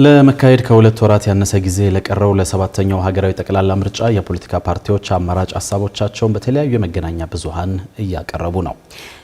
ለመካሄድ ከሁለት ወራት ያነሰ ጊዜ ለቀረው ለሰባተኛው ሀገራዊ ጠቅላላ ምርጫ የፖለቲካ ፓርቲዎች አማራጭ ሀሳቦቻቸውን በተለያዩ የመገናኛ ብዙሃን እያቀረቡ ነው።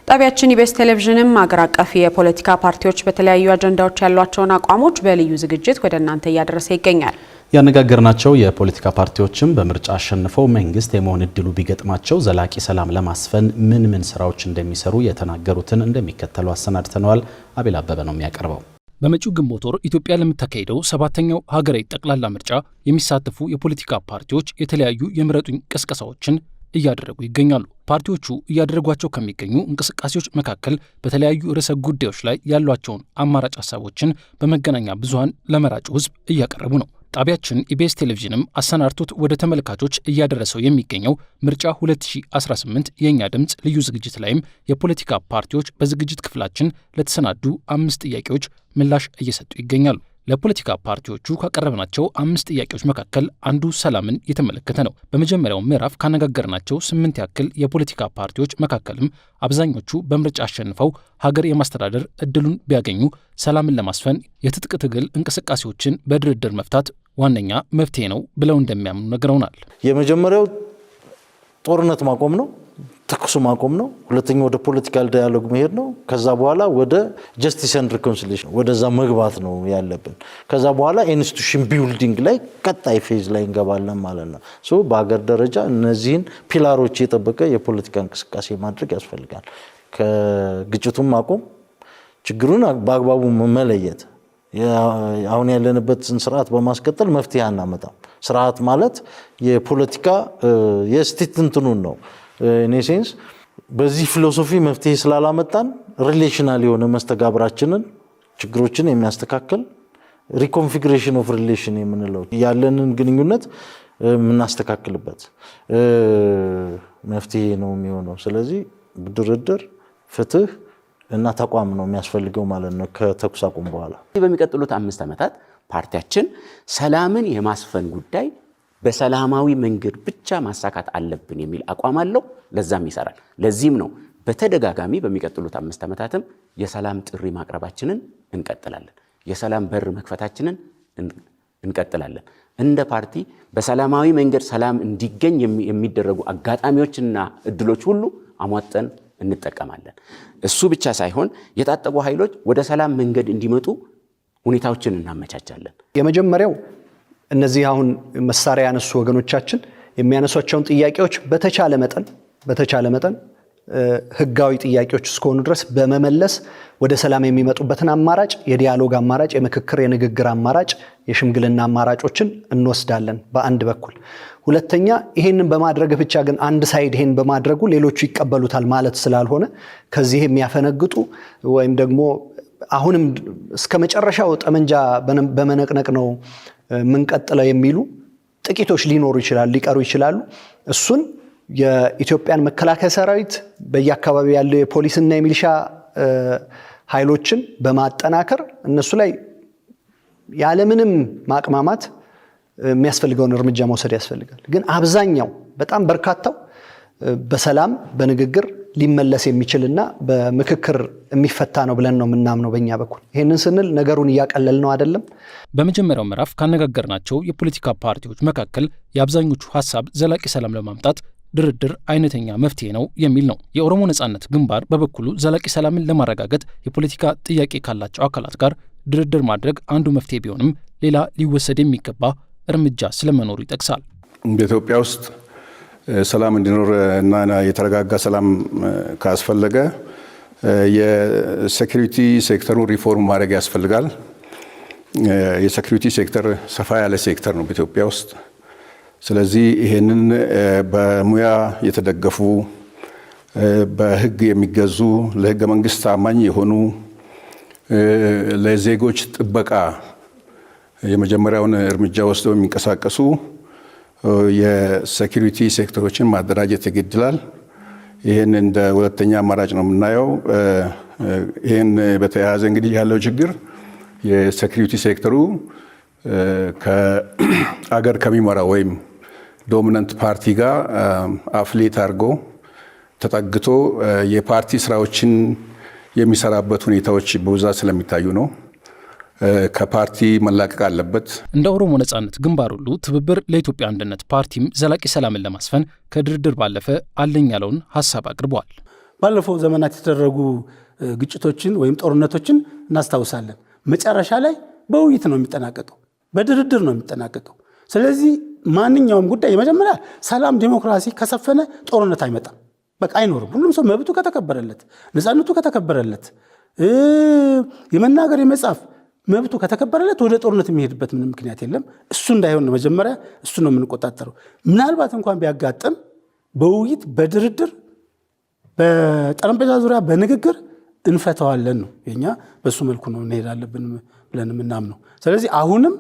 ጣቢያችን ኢቢኤስ ቴሌቪዥንም አገር አቀፍ የፖለቲካ ፓርቲዎች በተለያዩ አጀንዳዎች ያሏቸውን አቋሞች በልዩ ዝግጅት ወደ እናንተ እያደረሰ ይገኛል። ያነጋገርናቸው የፖለቲካ ፓርቲዎችም በምርጫ አሸንፈው መንግስት የመሆን እድሉ ቢገጥማቸው ዘላቂ ሰላም ለማስፈን ምን ስራዎች እንደሚሰሩ የተናገሩትን እንደሚከተለው አሰናድተነዋል። አቤል አበበ ነው የሚያቀርበው። በመጪው ግንቦት ወር ኢትዮጵያ ለምታካሄደው ሰባተኛው ሀገራዊ ጠቅላላ ምርጫ የሚሳተፉ የፖለቲካ ፓርቲዎች የተለያዩ የምረጡኝ ቅስቀሳዎችን እያደረጉ ይገኛሉ። ፓርቲዎቹ እያደረጓቸው ከሚገኙ እንቅስቃሴዎች መካከል በተለያዩ ርዕሰ ጉዳዮች ላይ ያሏቸውን አማራጭ ሀሳቦችን በመገናኛ ብዙሃን ለመራጩ ሕዝብ እያቀረቡ ነው። ጣቢያችን ኢቢኤስ ቴሌቪዥንም አሰናድቶት ወደ ተመልካቾች እያደረሰው የሚገኘው ምርጫ 2018 የኛ ድምፅ ልዩ ዝግጅት ላይም የፖለቲካ ፓርቲዎች በዝግጅት ክፍላችን ለተሰናዱ 5 ጥያቄዎች ምላሽ እየሰጡ ይገኛሉ። ለፖለቲካ ፓርቲዎቹ ካቀረብናቸው 5 ጥያቄዎች መካከል አንዱ ሰላምን የተመለከተ ነው። በመጀመሪያው ምዕራፍ ካነጋገርናቸው 8 ያክል የፖለቲካ ፓርቲዎች መካከልም አብዛኞቹ በምርጫ አሸንፈው ሀገር የማስተዳደር እድሉን ቢያገኙ ሰላምን ለማስፈን የትጥቅ ትግል እንቅስቃሴዎችን በድርድር መፍታት ዋነኛ መፍትሄ ነው ብለው እንደሚያምኑ ነግረውናል። የመጀመሪያው ጦርነት ማቆም ነው፣ ተኩስ ማቆም ነው። ሁለተኛው ወደ ፖለቲካል ዳያሎግ መሄድ ነው። ከዛ በኋላ ወደ ጀስቲስ ኤንድ ሪኮንሲሊየሽን ወደዛ መግባት ነው ያለብን። ከዛ በኋላ ኢንስቲትዩሽን ቢልዲንግ ላይ ቀጣይ ፌዝ ላይ እንገባለን ማለት ነው። ሶ በአገር ደረጃ እነዚህን ፒላሮች የጠበቀ የፖለቲካ እንቅስቃሴ ማድረግ ያስፈልጋል። ከግጭቱን ማቆም፣ ችግሩን በአግባቡ መለየት፣ አሁን ያለንበትን ስርዓት በማስቀጠል መፍትሄ አናመጣም። ስርዓት ማለት የፖለቲካ የስቴት እንትኑን ነው። ኔሴንስ በዚህ ፊሎሶፊ መፍትሄ ስላላመጣን ሪሌሽናል የሆነ መስተጋብራችንን ችግሮችን የሚያስተካክል ሪኮንፊግሬሽን ኦፍ ሪሌሽን የምንለው ያለንን ግንኙነት የምናስተካክልበት መፍትሄ ነው የሚሆነው። ስለዚህ ድርድር፣ ፍትህ እና ተቋም ነው የሚያስፈልገው ማለት ነው ከተኩስ አቁም በኋላ። በሚቀጥሉት 5 ዓመታት ፓርቲያችን ሰላምን የማስፈን ጉዳይ በሰላማዊ መንገድ ብቻ ማሳካት አለብን የሚል አቋም አለው። ለዛም ይሰራል። ለዚህም ነው በተደጋጋሚ በሚቀጥሉት 5 ዓመታትም የሰላም ጥሪ ማቅረባችንን እንቀጥላለን። የሰላም በር መክፈታችንን እንቀጥላለን። እንደ ፓርቲ በሰላማዊ መንገድ ሰላም እንዲገኝ የሚደረጉ አጋጣሚዎችና እድሎች ሁሉ አሟጠን እንጠቀማለን። እሱ ብቻ ሳይሆን የታጠቁ ኃይሎች ወደ ሰላም መንገድ እንዲመጡ ሁኔታዎችን እናመቻቻለን። የመጀመሪያው እነዚህ አሁን መሳሪያ ያነሱ ወገኖቻችን የሚያነሷቸውን ጥያቄዎች በተቻለ መጠን ህጋዊ ጥያቄዎች እስከሆኑ ድረስ በመመለስ ወደ ሰላም የሚመጡበትን አማራጭ የዲያሎግ አማራጭ፣ የምክክር የንግግር አማራጭ፣ የሽምግልና አማራጮችን እንወስዳለን በአንድ በኩል። ሁለተኛ ይሄንን በማድረግ ብቻ ግን አንድ ሳይድ ይሄን በማድረጉ ሌሎቹ ይቀበሉታል ማለት ስላልሆነ ከዚህ የሚያፈነግጡ ወይም ደግሞ አሁንም እስከ መጨረሻው ጠመንጃ በመነቅነቅ ነው ምንቀጥለው የሚሉ ጥቂቶች ሊቀሩ ይችላሉ። እሱን የኢትዮጵያን መከላከያ ሰራዊት በየአካባቢው ያለው የፖሊስና የሚሊሻ ኃይሎችን በማጠናከር እነሱ ላይ ያለምንም ማቅማማት የሚያስፈልገውን እርምጃ መውሰድ ያስፈልጋል። ግን አብዛኛው በጣም በርካታው በሰላም በንግግር ሊመለስ የሚችልና በምክክር የሚፈታ ነው ብለን ነው የምናምነው በእኛ በኩል። ይህንን ስንል ነገሩን እያቀለል ነው አይደለም። በመጀመሪያው ምዕራፍ ካነጋገርናቸው የፖለቲካ ፓርቲዎች መካከል የአብዛኞቹ ሀሳብ ዘላቂ ሰላም ለማምጣት ድርድር አይነተኛ መፍትሄ ነው የሚል ነው። የኦሮሞ ነጻነት ግንባር በበኩሉ ዘላቂ ሰላምን ለማረጋገጥ የፖለቲካ ጥያቄ ካላቸው አካላት ጋር ድርድር ማድረግ አንዱ መፍትሄ ቢሆንም ሌላ ሊወሰድ የሚገባ እርምጃ ስለመኖሩ ይጠቅሳል። በኢትዮጵያ ውስጥ ሰላም እንዲኖር እና የተረጋጋ ሰላም ካስፈለገ የሴኩሪቲ ሴክተሩ ሪፎርም ማድረግ ያስፈልጋል። የሴኩሪቲ ሴክተር ሰፋ ያለ ሴክተር ነው በኢትዮጵያ ውስጥ። ስለዚህ ይሄንን በሙያ የተደገፉ በህግ የሚገዙ ለህገ መንግስት ታማኝ የሆኑ ለዜጎች ጥበቃ የመጀመሪያውን እርምጃ ወስደው የሚንቀሳቀሱ የሴኩሪቲ ሴክተሮችን ማደራጀት ይገድላል። ይሄን እንደ ሁለተኛ አማራጭ ነው የምናየው። ይሄን በተያያዘ እንግዲህ ያለው ችግር የሴኩሪቲ ሴክተሩ ከአገር ከሚመራ ወይም ዶሚናንት ፓርቲ ጋር አፍሌት አድርጎ ተጠግቶ የፓርቲ ስራዎችን የሚሰራበት ሁኔታዎች በብዛት ስለሚታዩ ነው። ከፓርቲ መላቀቅ አለበት። እንደ ኦሮሞ ነጻነት ግንባር ሁሉ ትብብር ለኢትዮጵያ አንድነት ፓርቲም ዘላቂ ሰላምን ለማስፈን ከድርድር ባለፈ አለኝ ያለውን ሀሳብ አቅርበዋል። ባለፈው ዘመናት የተደረጉ ግጭቶችን ወይም ጦርነቶችን እናስታውሳለን። መጨረሻ ላይ በውይይት ነው የሚጠናቀቀው፣ በድርድር ነው የሚጠናቀቀው። ስለዚህ ማንኛውም ጉዳይ የመጀመሪያ ሰላም፣ ዲሞክራሲ ከሰፈነ ጦርነት አይመጣም፣ በቃ አይኖርም። ሁሉም ሰው መብቱ ከተከበረለት፣ ነፃነቱ ከተከበረለት፣ የመናገር የመጻፍ መብቱ ከተከበረለት ወደ ጦርነት የሚሄድበት ምንም ምክንያት የለም። እሱ እንዳይሆን ነው መጀመሪያ እሱ ነው የምንቆጣጠረው። ምናልባት እንኳን ቢያጋጥም በውይይት በድርድር በጠረጴዛ ዙሪያ በንግግር እንፈተዋለን ነው የኛ። በሱ መልኩ ነው እንሄዳለን ብለን የምናምነው። ስለዚህ አሁንም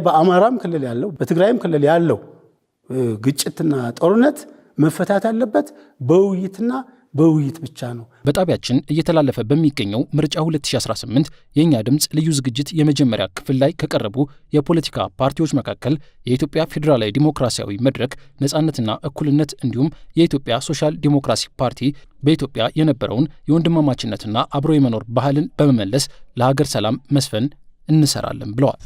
በአማራም ክልል ያለው በትግራይም ክልል ያለው ግጭትና ጦርነት መፈታት ያለበት በውይይትና በውይይት ብቻ ነው። በጣቢያችን እየተላለፈ በሚገኘው ምርጫ 2018 የእኛ ድምፅ ልዩ ዝግጅት የመጀመሪያ ክፍል ላይ ከቀረቡ የፖለቲካ ፓርቲዎች መካከል የኢትዮጵያ ፌዴራላዊ ዲሞክራሲያዊ መድረክ፣ ነጻነትና እኩልነት እንዲሁም የኢትዮጵያ ሶሻል ዲሞክራሲ ፓርቲ በኢትዮጵያ የነበረውን የወንድማማችነትና አብሮ የመኖር ባህልን በመመለስ ለሀገር ሰላም መስፈን እንሰራለን ብለዋል።